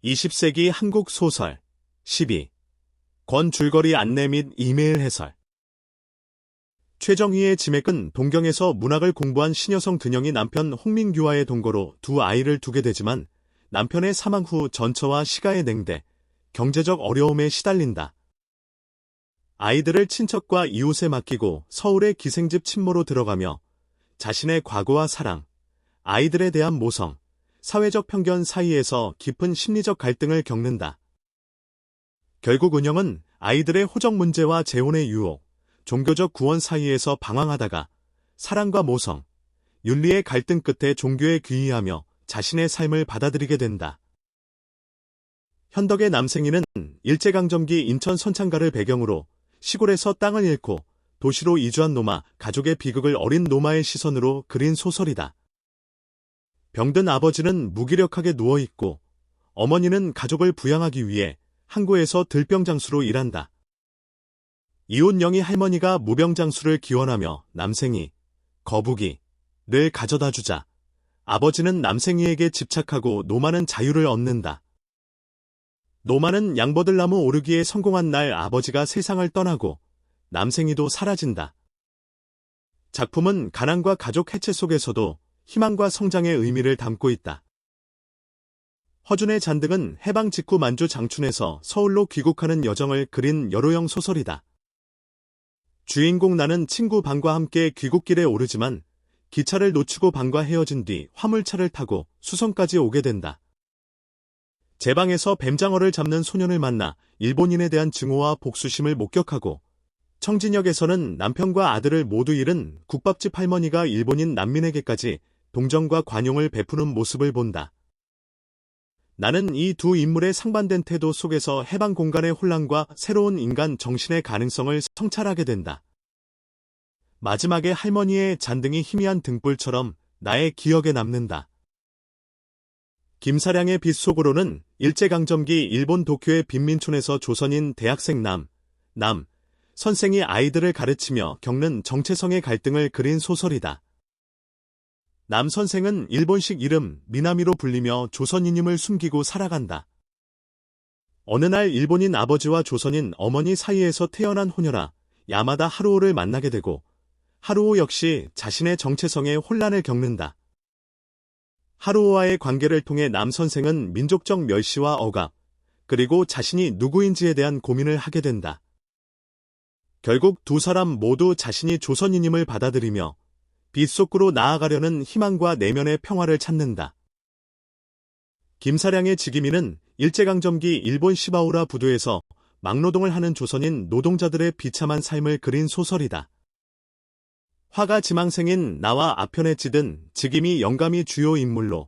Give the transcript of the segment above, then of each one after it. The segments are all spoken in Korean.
20세기 한국 소설 12. 권 줄거리 안내 및 이메일 해설. 최정희의 지맥은 동경에서 문학을 공부한 신여성 근영이 남편 홍민규와의 동거로 두 아이를 두게 되지만 남편의 사망 후 전처와 시가의 냉대, 경제적 어려움에 시달린다. 아이들을 친척과 이웃에 맡기고 서울의 기생집 친모로 들어가며 자신의 과거와 사랑, 아이들에 대한 모성, 사회적 편견 사이에서 깊은 심리적 갈등을 겪는다. 결국 은영은 아이들의 호적 문제와 재혼의 유혹, 종교적 구원 사이에서 방황하다가 사랑과 모성, 윤리의 갈등 끝에 종교에 귀의하며 자신의 삶을 받아들이게 된다. 현덕의 남생이는 일제강점기 인천 선창가를 배경으로 시골에서 땅을 잃고 도시로 이주한 노마, 가족의 비극을 어린 노마의 시선으로 그린 소설이다. 병든 아버지는 무기력하게 누워있고 어머니는 가족을 부양하기 위해 항구에서 들병장수로 일한다. 이웃영희 할머니가 무병장수를 기원하며 남생이, 거북이, 를 가져다 주자 아버지는 남생이에게 집착하고 노마는 자유를 얻는다. 노마는 양버들나무 오르기에 성공한 날 아버지가 세상을 떠나고 남생이도 사라진다. 작품은 가난과 가족 해체 속에서도 희망과 성장의 의미를 담고 있다. 허준의 잔등은 해방 직후 만주 장춘에서 서울로 귀국하는 여정을 그린 여로형 소설이다. 주인공 나는 친구 방과 함께 귀국길에 오르지만 기차를 놓치고 방과 헤어진 뒤 화물차를 타고 수성까지 오게 된다. 제방에서 뱀장어를 잡는 소년을 만나 일본인에 대한 증오와 복수심을 목격하고 청진역에서는 남편과 아들을 모두 잃은 국밥집 할머니가 일본인 난민에게까지 동정과 관용을 베푸는 모습을 본다. 나는 이 두 인물의 상반된 태도 속에서 해방 공간의 혼란과 새로운 인간 정신의 가능성을 성찰하게 된다. 마지막에 할머니의 잔등이 희미한 등불처럼 나의 기억에 남는다. 김사량의 빛 속으로는 일제강점기 일본 도쿄의 빈민촌에서 조선인 대학생 남 선생이 아이들을 가르치며 겪는 정체성의 갈등을 그린 소설이다. 남 선생은 일본식 이름 미나미로 불리며 조선인임을 숨기고 살아간다. 어느 날 일본인 아버지와 조선인 어머니 사이에서 태어난 호녀라 야마다 하루오를 만나게 되고 하루오 역시 자신의 정체성에 혼란을 겪는다. 하루오와의 관계를 통해 남 선생은 민족적 멸시와 억압, 그리고 자신이 누구인지에 대한 고민을 하게 된다. 결국 두 사람 모두 자신이 조선인임을 받아들이며 빛 속으로 나아가려는 희망과 내면의 평화를 찾는다. 김사량의 지기민은 일제강점기 일본 시바우라 부두에서 막노동을 하는 조선인 노동자들의 비참한 삶을 그린 소설이다. 화가 지망생인 나와 아편에 찌든 지기미 영감이 주요 인물로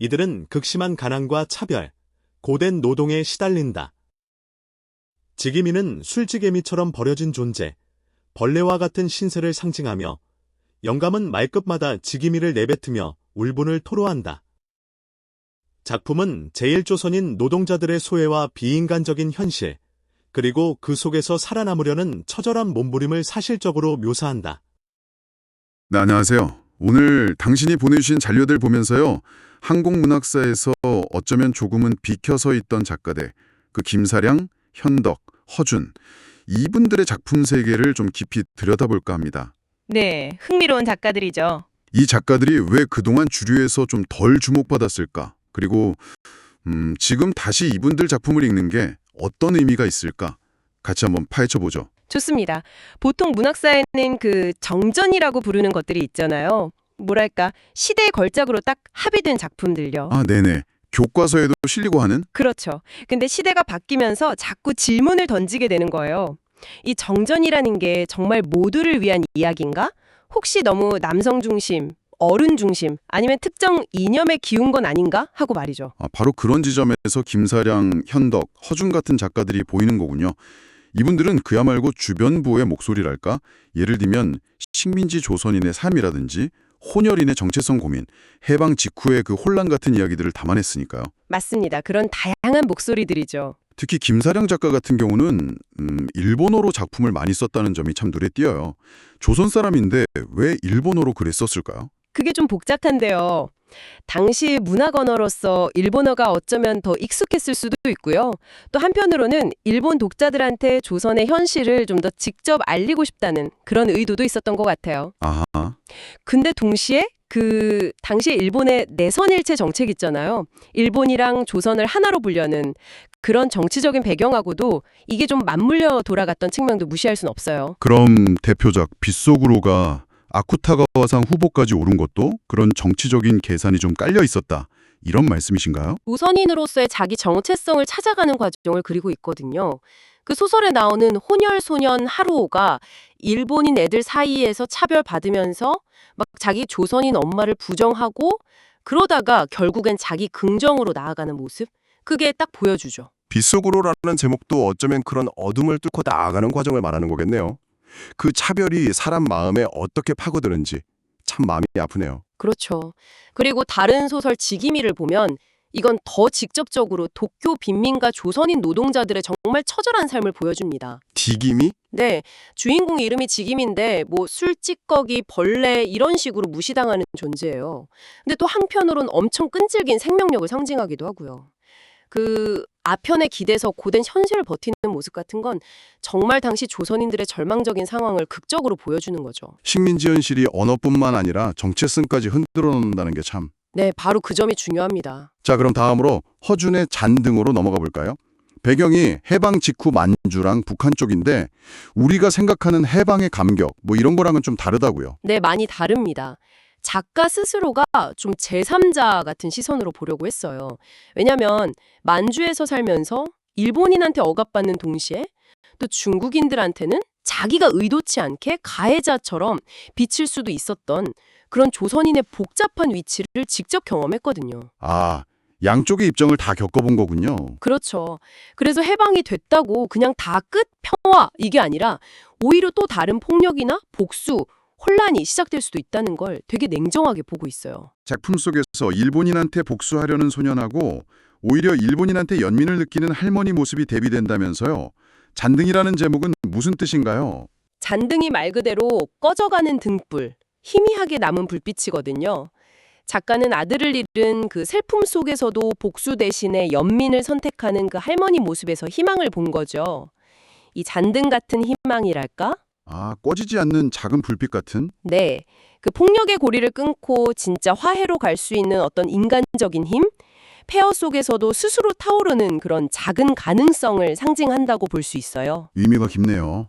이들은 극심한 가난과 차별, 고된 노동에 시달린다. 지기미는 술지개미처럼 버려진 존재, 벌레와 같은 신세를 상징하며 영감은 말끝마다 지기미를 내뱉으며 울분을 토로한다. 작품은 제1조선인 노동자들의 소외와 비인간적인 현실, 그리고 그 속에서 살아남으려는 처절한 몸부림을 사실적으로 묘사한다. 네, 안녕하세요. 오늘 당신이 보내주신 자료들 보면서요. 한국문학사에서 어쩌면 조금은 비켜서 있던 작가들, 그 김사량, 현덕, 허준, 이분들의 작품 세계를 좀 깊이 들여다볼까 합니다. 네, 흥미로운 작가들이죠. 이 작가들이 왜 그동안 주류에서 좀 덜 주목받았을까? 그리고 지금 다시 이분들 작품을 읽는 게 어떤 의미가 있을까? 같이 한번 파헤쳐보죠. 좋습니다. 보통 문학사에는 그 정전이라고 부르는 것들이 있잖아요. 뭐랄까, 시대의 걸작으로 딱 합의된 작품들요. 아, 네네. 교과서에도 실리고 하는? 그렇죠. 근데 시대가 바뀌면서 자꾸 질문을 던지게 되는 거예요. 이 정전이라는 게 정말 모두를 위한 이야기인가? 혹시 너무 남성 중심, 어른 중심, 아니면 특정 이념에 기운 건 아닌가? 하고 말이죠. 바로 그런 지점에서 김사량, 현덕, 허준 같은 작가들이 보이는 거군요. 이분들은 그야말로 주변부의 목소리랄까? 예를 들면 식민지 조선인의 삶이라든지 혼혈인의 정체성 고민, 해방 직후의 그 혼란 같은 이야기들을 담아냈으니까요. 맞습니다. 그런 다양한 목소리들이죠. 특히 김사량 작가 같은 경우는 일본어로 작품을 많이 썼다는 점이 참 눈에 띄어요. 조선 사람인데 왜 일본어로 글을 썼을까요? 그게 좀 복잡한데요. 당시 문학 언어로서 일본어가 어쩌면 더 익숙했을 수도 있고요. 또 한편으로는 일본 독자들한테 조선의 현실을 좀 더 직접 알리고 싶다는 그런 의도도 있었던 것 같아요. 아하. 근데 동시에 그 당시에 일본의 내선일체 정책 있잖아요. 일본이랑 조선을 하나로 보려는 그런 정치적인 배경하고도 이게 좀 맞물려 돌아갔던 측면도 무시할 순 없어요. 그럼 대표작 빗속으로가 아쿠타가와상 후보까지 오른 것도 그런 정치적인 계산이 좀 깔려 있었다. 이런 말씀이신가요? 조선인으로서의 자기 정체성을 찾아가는 과정을 그리고 있거든요. 그 소설에 나오는 혼혈 소년 하루오가 일본인 애들 사이에서 차별받으면서 막 자기 조선인 엄마를 부정하고 그러다가 결국엔 자기 긍정으로 나아가는 모습? 그게 딱 보여주죠. 빗속으로라는 제목도 어쩌면 그런 어둠을 뚫고 나아가는 과정을 말하는 거겠네요. 그 차별이 사람 마음에 어떻게 파고드는지 참 마음이 아프네요. 그렇죠. 그리고 다른 소설 지기미를 보면 이건 더 직접적으로 도쿄 빈민가 조선인 노동자들의 정말 처절한 삶을 보여줍니다. 디기미? 네, 주인공 이름이 지김인데 뭐 술찌꺼기, 벌레 이런 식으로 무시당하는 존재예요. 근데 또 한편으론 엄청 끈질긴 생명력을 상징하기도 하고요. 그 아편에 기대서 고된 현실을 버티는 모습 같은 건 정말 당시 조선인들의 절망적인 상황을 극적으로 보여주는 거죠. 식민지 현실이 언어뿐만 아니라 정체성까지 흔들어 놓는다는 게 참. 네, 바로 그 점이 중요합니다. 자, 그럼 다음으로 허준의 잔등으로 넘어가 볼까요? 배경이 해방 직후 만주랑 북한 쪽인데 우리가 생각하는 해방의 감격 뭐 이런 거랑은 좀 다르다고요. 네, 많이 다릅니다. 작가 스스로가 좀 제3자 같은 시선으로 보려고 했어요. 왜냐하면 만주에서 살면서 일본인한테 억압받는 동시에 또 중국인들한테는 자기가 의도치 않게 가해자처럼 비칠 수도 있었던 그런 조선인의 복잡한 위치를 직접 경험했거든요. 아, 양쪽의 입장을 다 겪어본 거군요. 그렇죠. 그래서 해방이 됐다고 그냥 다 끝, 평화 이게 아니라 오히려 또 다른 폭력이나 복수, 혼란이 시작될 수도 있다는 걸 되게 냉정하게 보고 있어요. 작품 속에서 일본인한테 복수하려는 소년하고 오히려 일본인한테 연민을 느끼는 할머니 모습이 대비된다면서요. 잔등이라는 제목은 무슨 뜻인가요? 잔등이 말 그대로 꺼져가는 등불, 희미하게 남은 불빛이거든요. 작가는 아들을 잃은 그 슬픔 속에서도 복수 대신에 연민을 선택하는 그 할머니 모습에서 희망을 본 거죠. 이 잔등 같은 희망이랄까? 아, 꺼지지 않는 작은 불빛 같은? 네, 그 폭력의 고리를 끊고 진짜 화해로 갈 수 있는 어떤 인간적인 힘? 폐허 속에서도 스스로 타오르는 그런 작은 가능성을 상징한다고 볼 수 있어요. 의미가 깊네요.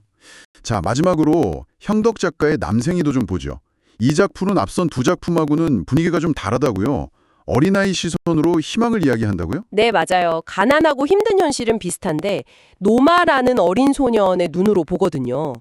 자, 마지막으로 현덕 작가의 남생이도 좀 보죠. 이 작품은 앞선 두 작품하고는 분위기가 좀 다르다고요. 어린아이 시선으로 희망을 이야기한다고요? 네, 맞아요. 가난하고 힘든 현실은 비슷한데 노마라는 어린 소년의 눈으로 보거든요.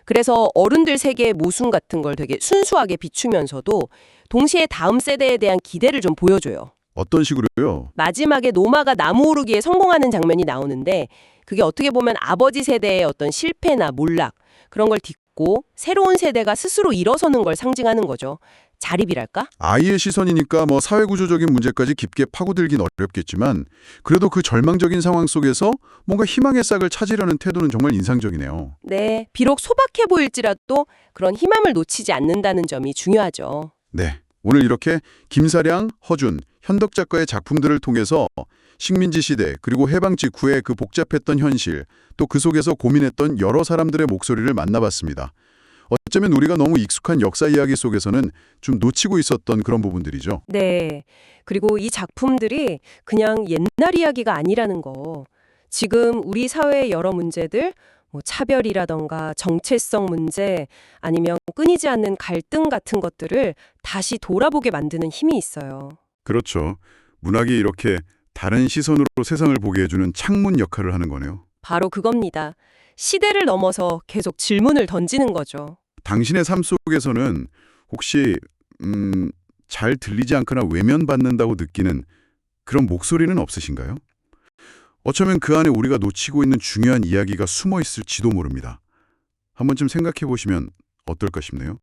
그래서 어른들 세계의 모순 같은 걸 되게 순수하게 비추면서도 동시에 다음 세대에 대한 기대를 좀 보여줘요. 어떤 식으로요? 마지막에 노마가 나무 오르기에 성공하는 장면이 나오는데 그게 어떻게 보면 아버지 세대의 어떤 실패나 몰락 그런 걸 딛고 새로운 세대가 스스로 일어서는 걸 상징하는 거죠. 자립이랄까? 아이의 시선이니까 뭐 사회구조적인 문제까지 깊게 파고들긴 어렵겠지만 그래도 그 절망적인 상황 속에서 뭔가 희망의 싹을 찾으려는 태도는 정말 인상적이네요. 네, 비록 소박해 보일지라도 그런 희망을 놓치지 않는다는 점이 중요하죠. 네, 오늘 이렇게 김사량, 허준, 현덕 작가의 작품들을 통해서 식민지 시대 그리고 해방 직후의 그 복잡했던 현실 또 그 속에서 고민했던 여러 사람들의 목소리를 만나봤습니다. 어쩌면 우리가 너무 익숙한 역사 이야기 속에서는 좀 놓치고 있었던 그런 부분들이죠. 네. 그리고 이 작품들이 그냥 옛날 이야기가 아니라는 거. 지금 우리 사회의 여러 문제들, 뭐 차별이라던가 정체성 문제, 아니면 끊이지 않는 갈등 같은 것들을 다시 돌아보게 만드는 힘이 있어요. 그렇죠. 문학이 이렇게 다른 시선으로 세상을 보게 해주는 창문 역할을 하는 거네요. 바로 그겁니다. 시대를 넘어서 계속 질문을 던지는 거죠. 당신의 삶 속에서는 혹시 잘 들리지 않거나 외면받는다고 느끼는 그런 목소리는 없으신가요? 어쩌면 그 안에 우리가 놓치고 있는 중요한 이야기가 숨어 있을지도 모릅니다. 한 번쯤 생각해 보시면 어떨까 싶네요.